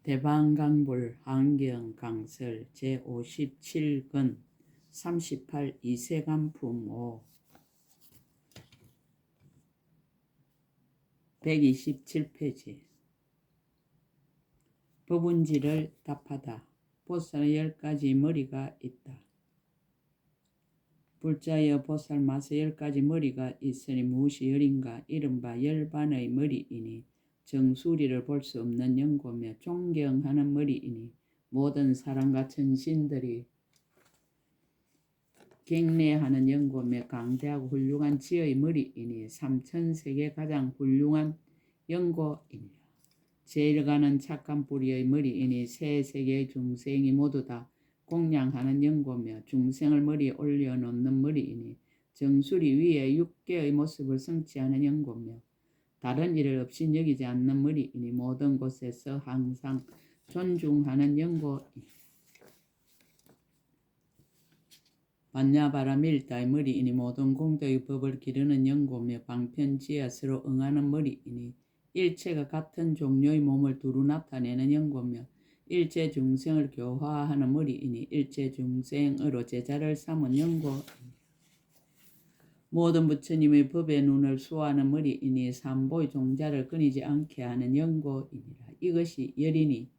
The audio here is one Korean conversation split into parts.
대방강불 한경강설 제57권 38 이세간품5 127페이지. 법운지를 답하다. 보살의 10가지 머리가 있다. 불자여 보살 마세 10가지 머리가 있으니 무엇이 열인가? 이른바 열반의 머리이니 정수리를 볼 수 없는 영고며 존경하는 머리이니 모든 사람과 천신들이 경례하는 영고며 강대하고 훌륭한 지의 머리이니 삼천세계 가장 훌륭한 영고이니라. 제일 가는 착한 뿌리의 머리이니 세 세계의 중생이 모두 다 공양하는 영고며 중생을 머리에 올려놓는 머리이니 정수리 위에 6개의 모습을 성취하는 영고며 다른 일을 없이 여기지 않는 머리이니 모든 곳에서 항상 존중하는 영고이니 반야바라밀다의 머리이니 모든 공덕의 법을 기르는 영고며 방편지하스로 응하는 머리이니 일체가 같은 종류의 몸을 두루 나타내는 영고며 일체 중생을 교화하는 머리이니 일체 중생으로 제자를 삼은 영고이니 모든 부처님의 법의 눈을 수호하는 머리이니 삼보의 종자를 끊이지 않게 하는 영고이니라. 이것이 열이니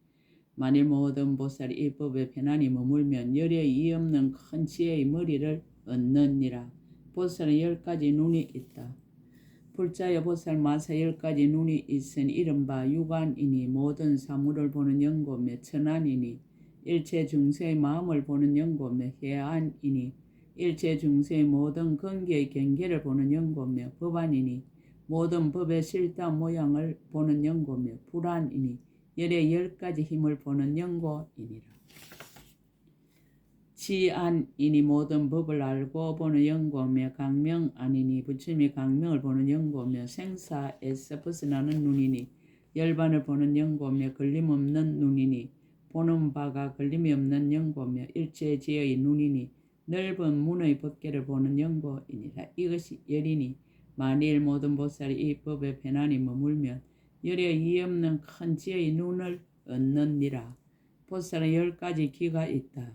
만일 모든 보살이 이 법에 편안히 머물면 열에 이없는 큰 지혜의 머리를 얻느니라. 보살은 10가지 눈이 있다. 불자여 보살 마사 10가지 눈이 있으니 이른바 유관이니 모든 사물을 보는 영고며 천안이니 일체 중생의 마음을 보는 영고며 해안이니 일체 중생의 모든 근기의 경계를 보는 영고며 법안이니 모든 법의 실다 모양을 보는 영고며 불안이니 열의 10가지 힘을 보는 영고이니라. 지안이니 모든 법을 알고 보는 영고며 강명아니니 부처님이 강명을 보는 영고며 생사에서 벗어나는 눈이니 열반을 보는 영고며 걸림없는 눈이니 보는 바가 걸림이 없는 영고며 일체지의 눈이니 넓은 문의 법계를 보는 영고이니라. 이것이 열이니 만일 모든 보살이 이 법에 편안히 머물면 열에 이없는 큰 지혜의 눈을 얻느니라. 보살은 10가지 기가 있다.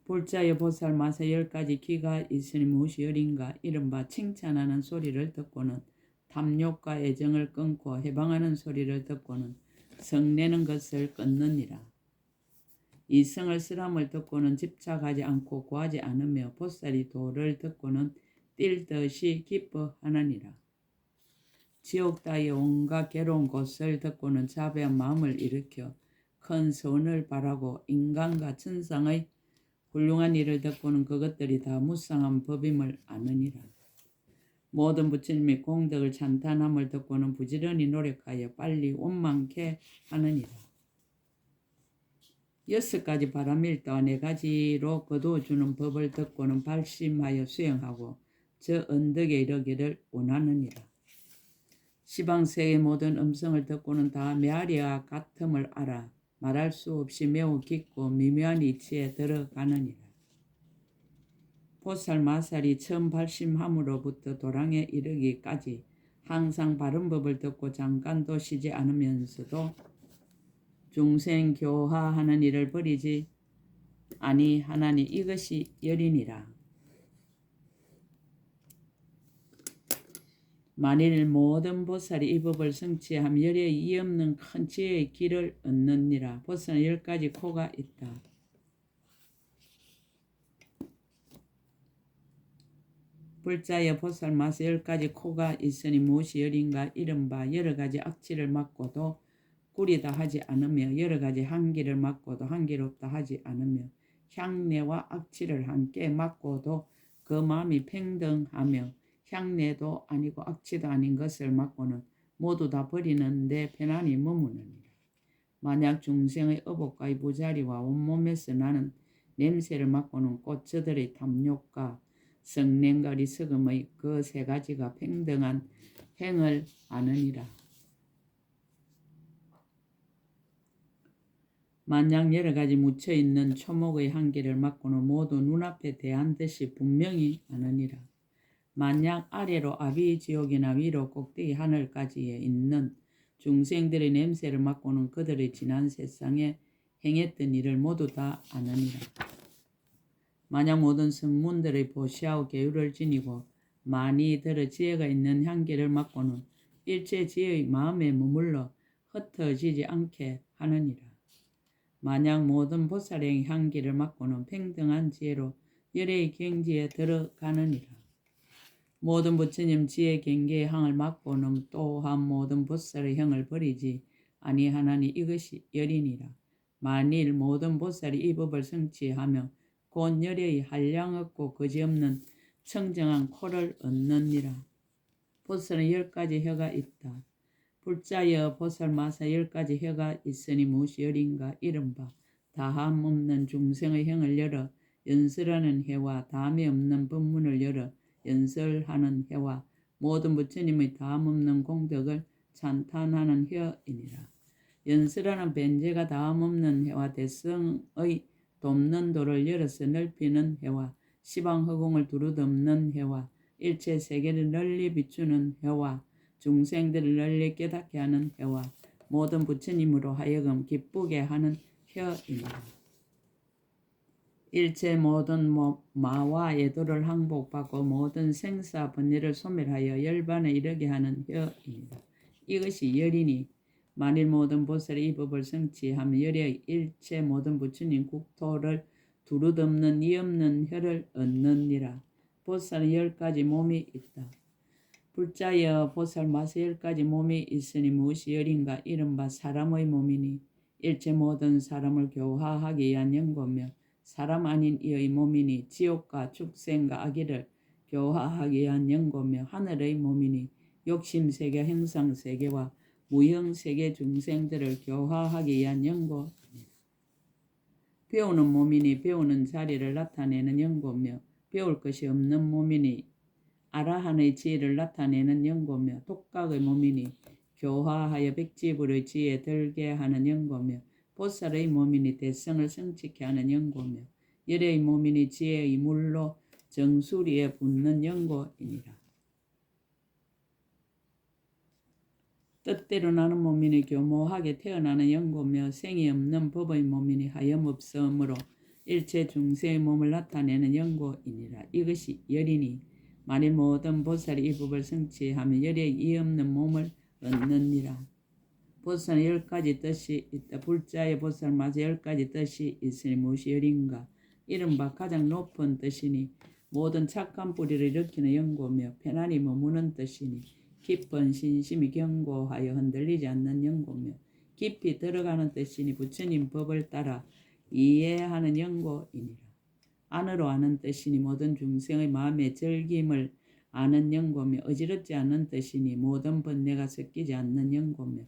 불자여 보살 마사 10가지 기가 있으니 무엇이 열인가? 이른바 칭찬하는 소리를 듣고는 탐욕과 애정을 끊고 해방하는 소리를 듣고는 성내는 것을 끊느니라. 이성을 쓰람을 듣고는 집착하지 않고 구하지 않으며 보살이 도를 듣고는 뛸 듯이 기뻐하느니라. 지옥 따위 온갖 괴로운 곳을 듣고는 자비한 마음을 일으켜 큰 선을 바라고 인간과 천상의 훌륭한 일을 듣고는 그것들이 다 무상한 법임을 아느니라. 모든 부처님의 공덕을 찬탄함을 듣고는 부지런히 노력하여 빨리 원만케 하느니라. 6가지 바라밀다와 4가지로 거두어주는 법을 듣고는 발심하여 수행하고 저 언덕에 이르기를 원하느니라. 시방세의 모든 음성을 듣고는 다 메아리와 같음을 알아 말할 수 없이 매우 깊고 미묘한 이치에 들어가느니라. 보살 마살이 처음 발심함으로부터 도량에 이르기까지 항상 바른 법을 듣고 잠깐도 쉬지 않으면서도 중생 교화하는 일을 버리지 아니하나니 이것이 열이니라. 만일 모든 보살이 이 법을 성취하면 열에 이없는 큰 지혜의 길을 얻느니라. 보살은 10가지 코가 있다. 불자여 보살 마사 10가지 코가 있으니 무엇이 열인가? 이른바 여러가지 악취를 맡고도 구리다 하지 않으며 여러가지 향기를 맡고도 향기롭다 하지 않으며 향내와 악취를 함께 맡고도 그 마음이 평등하며 향내도 아니고 악취도 아닌 것을 맡고는 모두 다 버리는데 편안히 머무느니라. 만약 중생의 어복과의 부자리와 온몸에서 나는 냄새를 맡고는 곧 저들의 탐욕과 성냄과 어리석음의 그 3가지가 평등한 행을 아느니라. 만약 여러가지 묻혀있는 초목의 향기를 맡고는 모두 눈앞에 대한 듯이 분명히 아느니라. 만약 아래로 아비지옥이나 위로 꼭대기 하늘까지에 있는 중생들의 냄새를 맡고는 그들의 지난 세상에 행했던 일을 모두 다 아느니라. 만약 모든 성문들의 보시하고 계율을 지니고 많이 들어 지혜가 있는 향기를 맡고는 일체 지혜의 마음에 머물러 흩어지지 않게 하느니라. 만약 모든 보살의 향기를 맡고는 평등한 지혜로 열의 경지에 들어가느니라. 모든 부처님 지혜 경계의 향을 맡고는 또한 모든 보살의 향을 버리지 아니하나니 이것이 열이니라. 만일 모든 보살이 이 법을 성취하며 곧 열의 한량 없고 거지없는 청정한 코를 얻느니라. 보살은 10가지 혀가 있다. 불자여 보살마사 10가지 혀가 있으니 무엇이 열인가? 이른바 다함 없는 중생의 형을 열어 연설하는 혀와 다함이 없는 법문을 열어 연설하는 혀와 모든 부처님의 다함 없는 공덕을 찬탄하는 혀이니라. 연설하는 변제가 다함 없는 혀와 대성의 돕는 도를 열어서 넓히는 혀와 시방허공을 두루덮는 혀와 일체 세계를 널리 비추는 혀와 중생들을 널리 깨닫게 하는 혀와 모든 부처님으로 하여금 기쁘게 하는 혀이니라. 일체 모든 마와 예도를 항복받고 모든 생사 번뇌를 소멸하여 열반에 이르게 하는 혀이니라. 이것이 열이니 만일 모든 보살이 이 법을 성취하면 열의 일체 모든 부처님 국토를 두루덮는 이 없는 혀를 얻느니라. 보살은 10가지 몸이 있다. 불자여 보살마사 10가지 몸이 있으니 무엇이 열인가? 이른바 사람의 몸이니 일체 모든 사람을 교화하기 위한 연고며 사람 아닌 이의 몸이니 지옥과 축생과 악의를 교화하기 위한 연고며 하늘의 몸이니 욕심세계 형상세계와 무형세계 중생들을 교화하기 위한 연고. 배우는 몸이니 배우는 자리를 나타내는 연고며 배울 것이 없는 몸이니 아라한의 지혜를 나타내는 연고며 독각의 몸이니 교화하여 백지불의 지혜에 들게 하는 연고며 보살의 몸이니 대성을 성취케 하는 연고며 열의 몸이니 지혜의 물로 정수리에 붙는 연고이니라. 뜻대로 나는 몸이니 교모하게 태어나는 연고며 생이 없는 법의 몸이니 하염없음으로 일체 중생의 몸을 나타내는 연고이니라. 이것이 열이니 만일 모든 보살이 이 법을 성취하면 열의 이 없는 몸을 얻느니라. 보살은 10가지 뜻이 있다. 불자의 보살마저 10가지 뜻이 있으니 무엇이 열인가? 이른바 가장 높은 뜻이니 모든 착한 뿌리를 일으키는 연고며 편안히 머무는 뜻이니 깊은 신심이 견고하여 흔들리지 않는 연고며 깊이 들어가는 뜻이니 부처님 법을 따라 이해하는 연고이니라. 안으로 아는 뜻이니 모든 중생의 마음의 즐김을 아는 연고며 어지럽지 않는 뜻이니 모든 번뇌가 섞이지 않는 연고며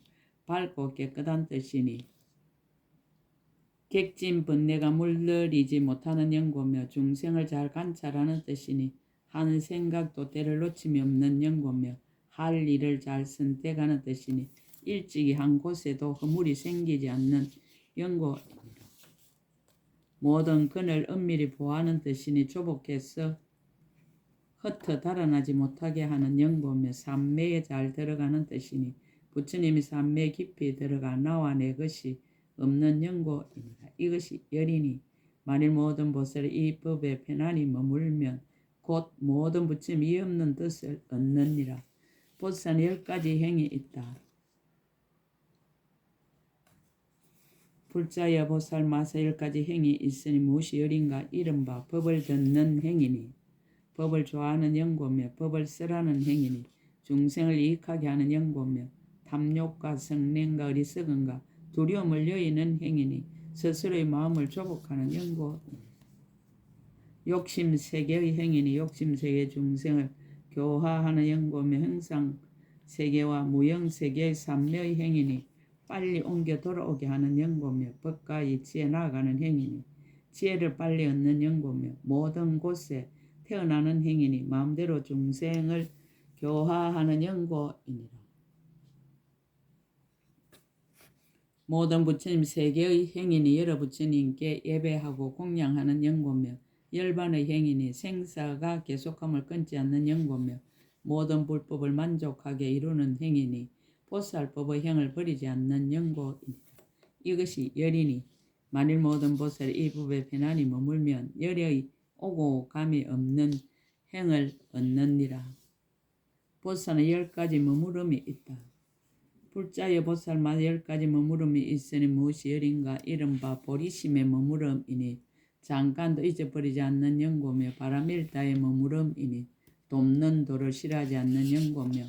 밝고 깨끗한 뜻이니 객진 번뇌가 물들이지 못하는 연고며 중생을 잘 관찰하는 뜻이니 하는 생각도 때를 놓침이 없는 연고며 할 일을 잘 선택하는 뜻이니 일찍이 한 곳에도 허물이 생기지 않는 연고입니다. 모든 근을 은밀히 보호하는 뜻이니 조복해서 흩어 달아나지 못하게 하는 연고며 삼매에 잘 들어가는 뜻이니 부처님이 삼매에 깊이 들어가 나와 내 것이 없는 연고입니다. 이것이 열이니 만일 모든 보살이 이 법에 편안히 머물면 곧 모든 부처님이 없는 뜻을 얻느니라. 보살은 10가지 행이 있다. 불자여 보살마사 10가지 행이 있으니 무엇이 열인가? 이른바 법을 듣는 행이니 법을 좋아하는 연고며 법을 쓰라는 행이니 중생을 이익하게 하는 연고며 탐욕과 성냄과 어리석음과 두려움을 여의는 행이니 스스로의 마음을 조복하는 연고. 욕심세계의 행이니 욕심세계 중생을 교화하는 연고며 형상세계와 무형세계의 삼매의 행이니 빨리 옮겨 돌아오게 하는 연고며 법과 이치에 나아가는 행이니 지혜를 빨리 얻는 연고며 모든 곳에 태어나는 행이니 마음대로 중생을 교화하는 연고이니라. 모든 부처님 세계의 행이니 여러 부처님께 예배하고 공양하는 연고며 열반의 행이니 생사가 계속함을 끊지 않는 연고며 모든 불법을 만족하게 이루는 행이니 보살법의 행을 버리지 않는 연고입니다. 이것이 열이니 만일 모든 보살이 이 법에 편안히 머물면 열의 오고 감이 없는 행을 얻느니라. 보살은 10가지 머무름이 있다. 불자의 보살마다 10가지 머무름이 있으니 무엇이 열인가? 이른바 보리심의 머무름이니 잠깐도 잊어버리지 않는 연고며 바람일다의 머무름이니 돕는 도를 싫어하지 않는 연고며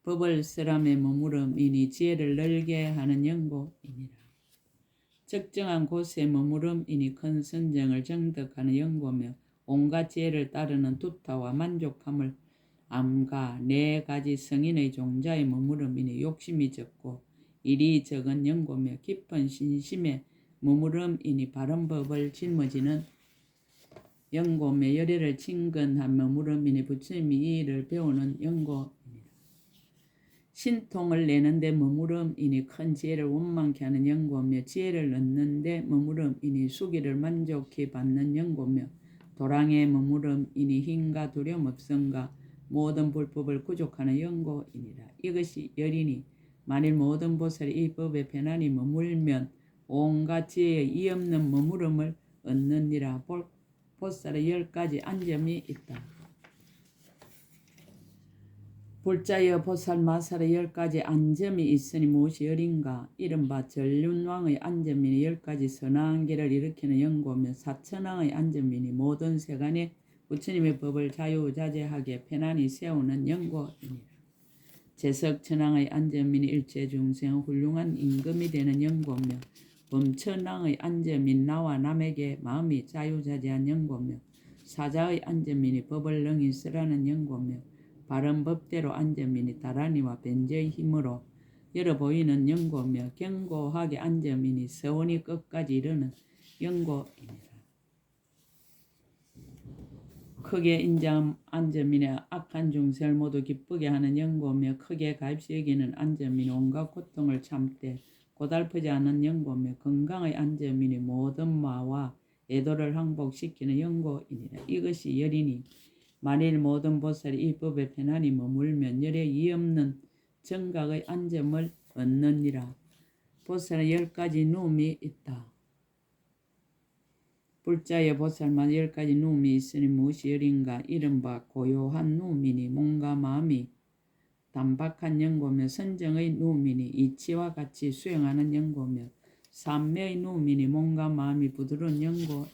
법을 쓰람의 머무름이니 지혜를 늘게 하는 연고이니라. 적정한 곳에 머무름이니 큰 선정을 정득하는 연고며 온갖 지혜를 따르는 두타와 만족함을 암가 4가지 성인의 종자의 머무름이니 욕심이 적고 일이 적은 연고며 깊은 신심의 머무름이니 바른 법을 짊어지는 연고며 열애를 친근한 머무름이니 부처님이 이 일을 배우는 연고이니라. 신통을 내는데 머무름이니 큰 지혜를 원망케 하는 연고며 지혜를 얻는데 머무름이니 수기를 만족히 받는 연고며 도랑의 머무름이니 힘과 두려움 없음과 모든 불법을 구족하는 연고이니라. 이것이 열이니 만일 모든 보살이 이 법에 편안히 머물면 온갖 지혜의 이없는 머무름을 얻느니라. 보살의 10가지 안점이 있다. 불자여 보살 마살의 10가지 안점이 있으니 무엇이 열인가? 이른바 전륜왕의 안점이니 10가지 선악한 길을 일으키는 연고며 사천왕의 안점이니 모든 세간에 부처님의 법을 자유자재하게 편안히 세우는 연고이니라. 제석천왕의 안점이니 일체 중생 훌륭한 임금이 되는 연고며 범천왕의 안점인 나와 남에게 마음이 자유자재한 연고며 사자의 안점이니 법을 능히 쓰라는 연고며 바른 법대로 안점이니 다라니와 변제의 힘으로 열어 보이는 연고며 견고하게 안점이니 서원이 끝까지 이르는 연고이니라. 크게 인자한 안점이니 악한 중생을 모두 기쁘게 하는 연고며 크게 가입시 여기는 안점이니 온갖 고통을 참되 고달프지 않은 연고며 건강의 안점이니 모든 마와 애도를 항복시키는 연고이니라. 이것이 열이니 만일 모든 보살이 이 법에 편안히 머물면 열에 이없는 정각의 안점을 얻느니라. 보살은 10가지 누움이 있다. 불자의 보살만 10가지 누움이 있으니 무엇이 열인가? 이른바 고요한 누움이니 몸과 마음이 단박한 연고며 선정의 누움이니 이치와 같이 수행하는 연고며 삼매의 누움이니 몸과 마음이 부드러운 연고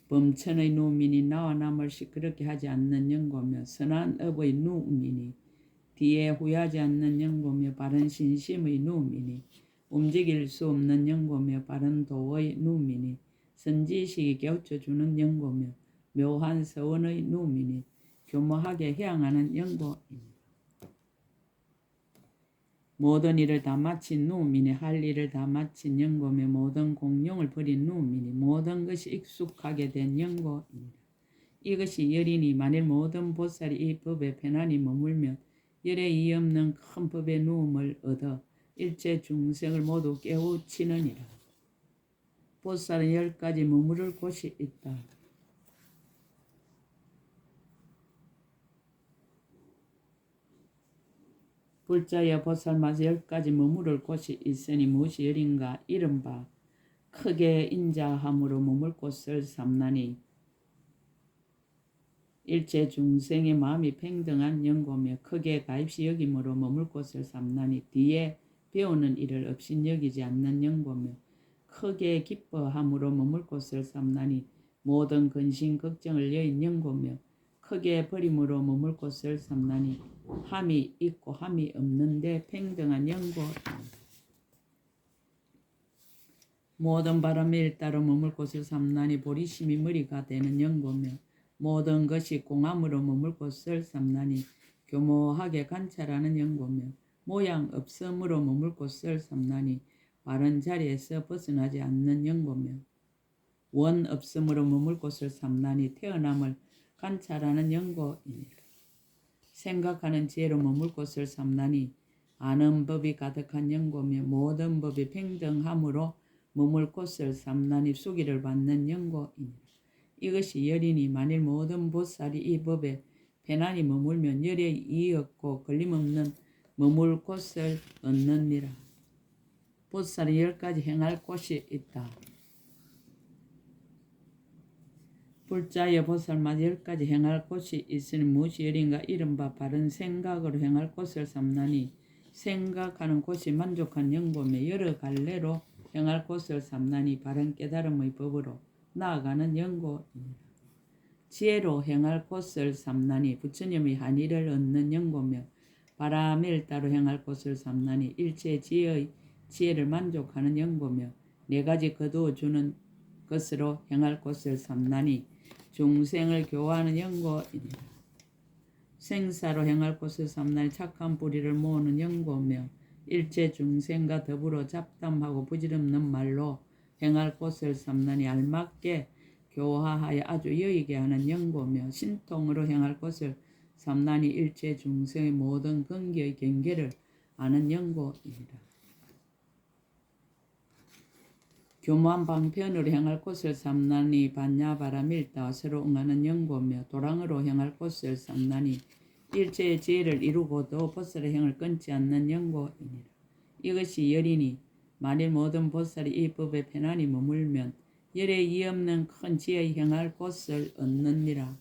범천의 누움이니 나와 남을 시끄럽게 하지 않는 연고며 선한 업의 누움이니 뒤에 후회하지 않는 연고며 바른 신심의 누움이니 움직일 수 없는 연고며 바른 도의 누움이니 선지식이 깨우쳐주는 연고며 묘한 서원의 누움이니 교모하게 해양하는 연고입니다. 모든 일을 다 마친 누움이니 할 일을 다 마친 연고며 모든 공용을 버린 누움이니 모든 것이 익숙하게 된 연고입니다. 이것이 열이니 만일 모든 보살이 이 법에 편안히 머물면 열에 이없는 큰 법의 누움을 얻어 일체 중생을 모두 깨우치느니라. 보살은 10가지 머무를 곳이 있다. 불자여 보살마다 10가지 머무를 곳이 있으니 무엇이 열인가? 이른바 크게 인자함으로 머물 곳을 삼나니 일체 중생의 마음이 평등한 연고며 크게 가입시 여김으로 머물 곳을 삼나니 뒤에 배우는 일을 업신여기지 않는 연고며 크게 기뻐함으로 머물 곳을 삼나니 모든 근심 걱정을 여인 연고며 크게 버림으로 머물 곳을 삼나니 함이 있고 함이 없는데 평등한 연고 모든 바람에 일따로 머물 곳을 삼나니 보리심이 머리가 되는 연고며 모든 것이 공함으로 머물 곳을 삼나니 교모하게 관찰하는 연고며 모양 없음으로 머물 곳을 삼나니 바른 자리에서 벗어나지 않는 연고며 원 없음으로 머물 곳을 삼나니 태어남을 관찰하는 연고이니라. 생각하는 지혜로 머물 곳을 삼나니 아는 법이 가득한 연고며 모든 법이 평등함으로 머물 곳을 삼나니 수기를 받는 연고이니라. 이것이 열이니 만일 모든 보살이 이 법에 배난이 머물면 열에 이의 없고 걸림없는 머물 곳을 얻느니라. 보살은 10가지 행할 곳이 있다. 불자의 보살마다 10가지 행할 곳이 있으니 무엇이 열인가? 이른바 바른 생각으로 행할 곳을 삼나니 생각하는 곳이 만족한 영보며 여러 갈래로 행할 곳을 삼나니 바른 깨달음의 법으로 나아가는 영고이니라. 지혜로 행할 곳을 삼나니 부처님의 한의를 얻는 영보며 바라밀다로 행할 곳을 삼나니 일체 지혜의 지혜를 만족하는 영보며 4가지 거두어 주는 것으로 행할 곳을 삼나니 중생을 교화하는 영고이니라. 생사로 행할 곳을 삼나니 착한 뿌리를 모으는 영고며 일체 중생과 더불어 잡담하고 부질없는 말로 행할 곳을 삼나니 알맞게 교화하여 아주 여의게 하는 영고며 신통으로 행할 곳을 삼나니 일체 중생의 모든 근기의 경계를 아는 영고이니라. 교만 방편으로 행할 곳을 삼나니 반야바라밀다와 서로 응하는 영고며 도랑으로 행할 곳을 삼나니 일체의 지혜를 이루고도 보살의 행을 끊지 않는 영고이니라. 이것이 열이니 만일 모든 보살이 이 법에 편안히 머물면 열에 이없는 큰 지혜의 행할 곳을 얻느니라.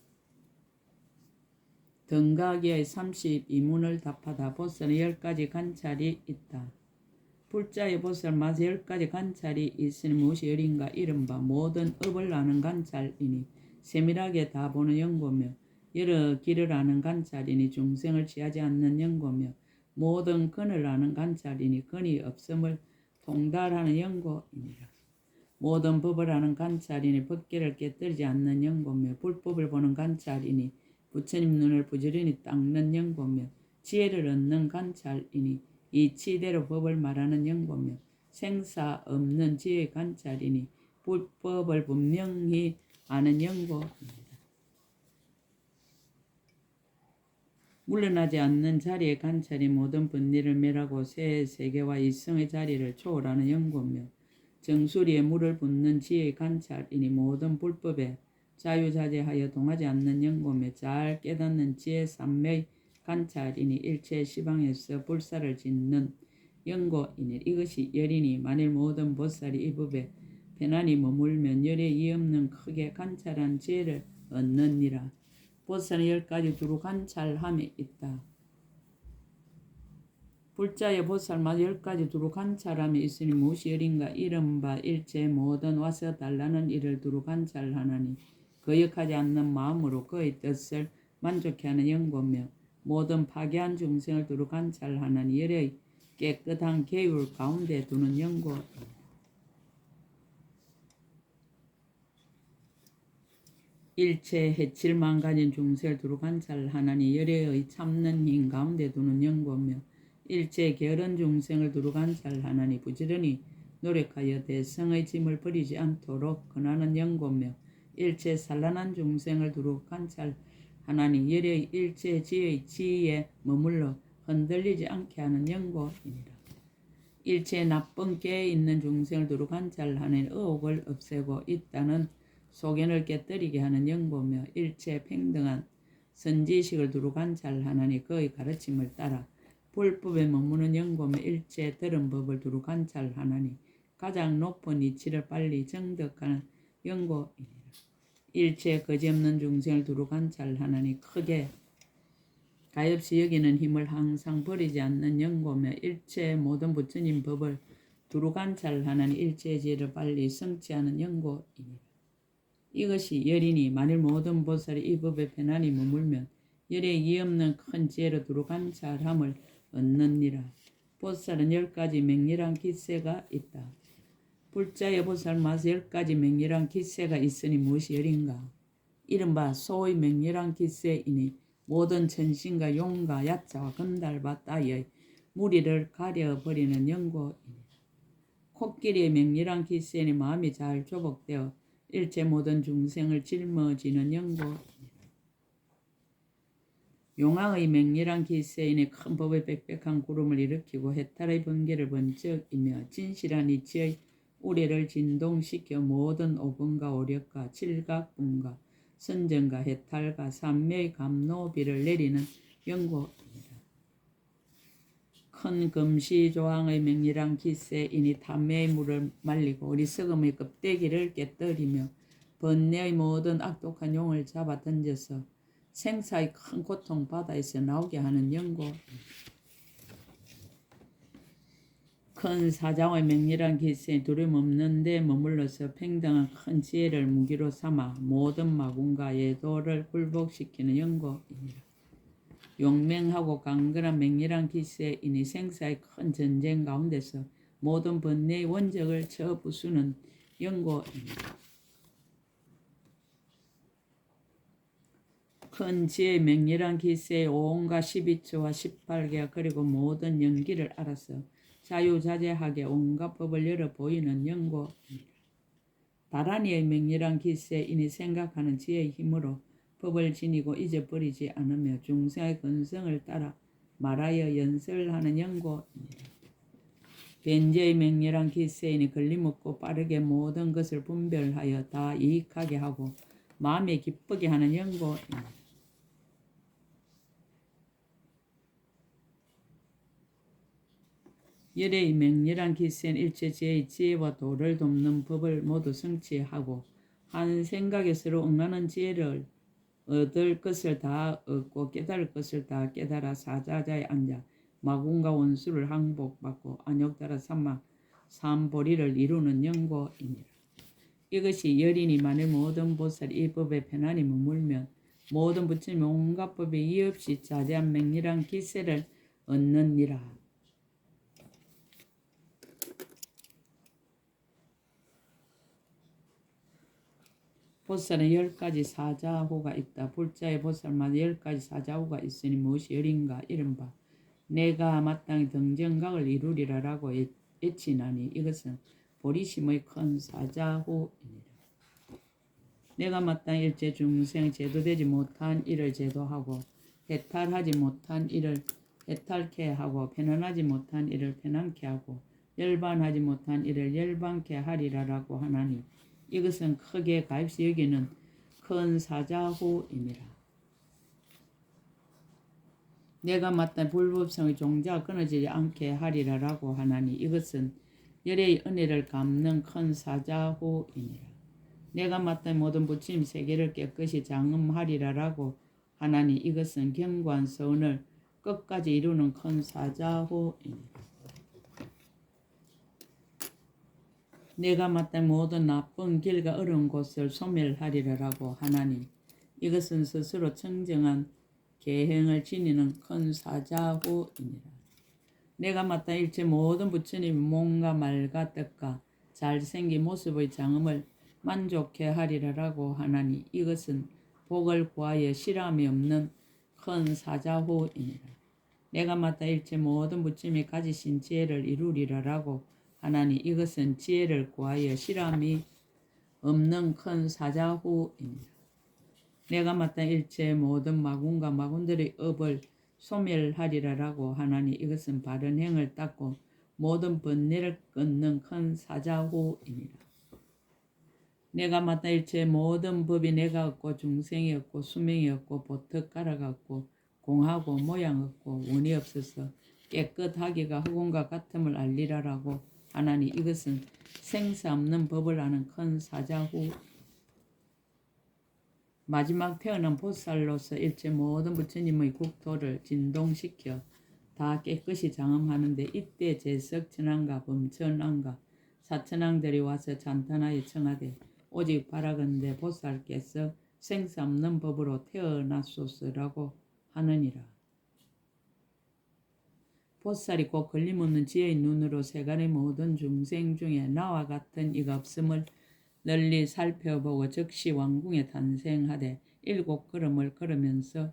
등가기의 32문을 답하다. 보살은 10가지 관찰이 있다. 불자의 보살마다 10가지 관찰이 있으니 무엇이 열인가? 이른바 모든 업을 아는 관찰이니 세밀하게 다 보는 영고며 여러 길을 아는 관찰이니 중생을 취하지 않는 영고며 모든 근을 아는 관찰이니 근이 없음을 통달하는 영고이니라. 모든 법을 아는 관찰이니 법계를 깨뜨리지 않는 영고며 불법을 보는 관찰이니 부처님 눈을 부지런히 닦는 영고며 지혜를 얻는 관찰이니 이치대로 법을 말하는 영고며 생사 없는 지혜의 관찰이니 불법을 분명히 아는 영고입니다. 물러나지 않는 자리의 관찰이 모든 번뇌를 멸하고 새 세계와 이성의 자리를 초월하는 영고며 정수리에 물을 붓는 지혜의 관찰이니 모든 불법에 자유자재하여 동하지 않는 영고며 잘 깨닫는 지혜 삼매의 관찰이니 일체 시방에서 불사를 짓는 영고이니 이것이 열이니 만일 모든 보살이 이 법에 편안히 머물면 열에 이없는 크게 관찰한 지혜를 얻느니라. 보살은 10가지 두루 관찰함이 있다. 불자의 보살마다 10가지 두루 관찰함이 있으니 무엇이 열인가? 이른바 일체 모든 와서 달라는 일을 두루 관찰하나니 거역하지 않는 마음으로 그의 뜻을 만족해 하는 영고며 모든 파괴한 중생을 두루 관찰하나니 열의 깨끗한 계율 가운데 두는 영고. 일체 해칠만 가진 중생을 두루 관찰하나니 열의 참는 힘 가운데 두는 영고며 일체 게으른 중생을 두루 관찰하나니 부지런히 노력하여 대성의 짐을 버리지 않도록 권하는 영고며 일체 산란한 중생을 두루 관찰하나니 열의 일체 지혜의 지혜에 머물러 흔들리지 않게 하는 영고이니라. 일체 나쁜 깨에 있는 중생을 두루 관찰하는 의혹을 없애고 있다는 소견을 깨뜨리게 하는 영고며 일체 평등한 선지식을 두루 관찰하나니 그의 가르침을 따라 불법에 머무는 영고며 일체 들은 법을 두루 관찰하나니 가장 높은 이치를 빨리 정득하는 영고이니라. 일체 거지없는 중생을 두루 관찰하나니 크게 가엾이 여기는 힘을 항상 버리지 않는 영고며 일체 모든 부처님 법을 두루 관찰하나니 일체 지혜를 빨리 성취하는 영고이니라. 이것이 열이니 만일 모든 보살이 이 법에 편안히 머물면 열에 이없는 큰 지혜로 두루 관찰함을 얻느니라. 보살은 10가지 맹렬한 기세가 있다. 불자의 보살마다 10가지 맹렬한 기세가 있으니 무엇이 열인가? 이른바 소의 맹렬한 기세이니 모든 천신과 용과 야자와 건달과 따위의 무리를 가려버리는 영고이니 코끼리의 맹렬한 기세니 마음이 잘 조복되어 일체 모든 중생을 짊어지는 영고이니 용왕의 맹렬한 기세인의 큰 법의 빽빽한 구름을 일으키고 해탈의 번개를 번쩍이며 진실한 이치의 우레를 진동시켜 모든 오금과 오력과 칠각분과 선정과 해탈과 삼매의 감노비를 내리는 연고입니다. 큰 금시조항의 맹렬한 기세이니 탐매의 물을 말리고 어리석음의 껍데기를 깨뜨리며 번뇌의 모든 악독한 용을 잡아 던져서 생사의 큰 고통 바다에서 나오게 하는 연고. 큰 사자의 맹렬한 기세에 두려움 없는 데 머물러서 평등한 큰 지혜를 무기로 삼아 모든 마군과 예도를 굴복시키는 연고입니다. 용맹하고 강건한 맹렬한 기세이니 생사의 큰 전쟁 가운데서 모든 번뇌의 원적을 쳐 부수는 연고입니다. 큰 지혜의 맹렬한 기세의 온갖 12처와 18개와 그리고 모든 연기를 알아서 자유자재하게 온갖 법을 열어 보이는 연고입니다. 다란이의 맹렬한 기세이니 생각하는 지혜의 힘으로 법을 지니고 잊어버리지 않으며 중생의 근성을 따라 말하여 연설하는 연고입니다. 변제의 맹렬한 기세이니 걸림없고 빠르게 모든 것을 분별하여 다 이익하게 하고 마음에 기쁘게 하는 연고입니다. 열의 맹렬한 기세는 일체지혜의 지혜와 도를 돕는 법을 모두 성취하고 한 생각에 서로 응하는 지혜를 얻을 것을 다 얻고 깨달을 것을 다 깨달아 사자자에 앉아 마군과 원수를 항복받고 안욕따라 삼아 삼보리를 이루는 연고입니다. 이것이 열인이 만일 모든 보살이 이 법에 편안히 머물면 모든 부처님 온갖 법에 이의 없이 자제한 맹렬한 기세를 얻느니라. 보살은 10가지 사자후가 있다. 불자의 보살마다 10가지 사자후가 있으니 무엇이 열인가 이른바 내가 마땅히 등정각을 이루리라라고 외치나니 이것은 보리심의 큰 사자후입니다. 내가 마땅히 일체 중생 제도되지 못한 일을 제도하고 해탈하지 못한 일을 해탈케 하고 편안하지 못한 일을 편안케 하고 열반하지 못한 일을 열반케 하리라라고 하나니 이것은 크게 가입시 여기는 큰 사자후입니다. 내가 마땅히 불법성의 종자가 끊어지지 않게 하리라라고 하나니 이것은 열의 은혜를 갚는 큰 사자후입니다. 내가 마땅히 모든 부처님 세계를 깨끗이 장엄하리라라고 하나니 이것은 경관 서원을 끝까지 이루는 큰 사자후입니다. 내가 마땅히 모든 나쁜 길과 어려운 곳을 소멸하리라라고 하나니 이것은 스스로 청정한 계행을 지니는 큰 사자후입니다. 내가 마땅히 일체 모든 부처님 몸과 말과 뜻과 잘생긴 모습의 장엄을 만족해 하리라라고 하나니 이것은 복을 구하여 실함이 없는 큰 사자후입니다. 내가 마땅히 일체 모든 부처님이 가지신 지혜를 이루리라라고 하나니 이것은 지혜를 구하여 실함이 없는 큰 사자후입니다. 내가 마땅히 일체 모든 마군과 마군들의 업을 소멸하리라라고 하나니 이것은 바른 행을 닦고 모든 번뇌를 끊는 큰 사자후입니다. 내가 마땅히 일체 모든 법이 내가 없고 중생이 없고 수명이 없고 보턱 깔아갖고 공하고 모양 없고 원이 없어서 깨끗하기가 허공과 같음을 알리라라고 하나니 이것은 생사 없는 법을 아는 큰 사자후. 마지막 태어난 보살로서 일체 모든 부처님의 국토를 진동시켜 다 깨끗이 장엄하는데 이때 제석천왕과 범천왕과 사천왕들이 와서 찬탄하여 청하되 오직 바라건대 보살께서 생사 없는 법으로 태어났소서라고 하느니라. 보살이 곧 걸림없는 지혜의 눈으로 세간의 모든 중생 중에 나와 같은 이가 없음을 널리 살펴보고 즉시 왕궁에 탄생하되 7 걸음을 걸으면서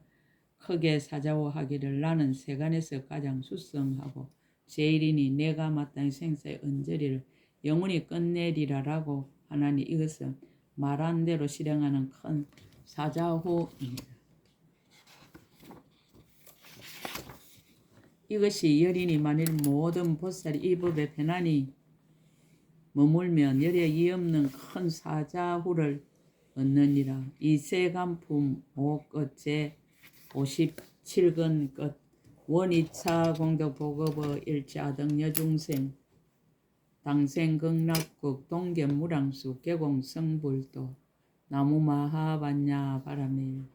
크게 사자후하기를 나는 세간에서 가장 수성하고 제일이니 내가 마땅히 생사의 언저리를 영원히 끝내리라라고 하나니 이것은 말한 대로 실행하는 큰 사자후입니다. 이것이 열이니 만일 모든 보살이 이 법에 편안히 머물면 열에 이없는 큰 사자후를 얻느니라. 이세간품 5끝 제 57근 끝 원이차 공덕 보급어 일자등 여중생 당생극락국 동견무랑수 개공성불도 나무마하반야 바람일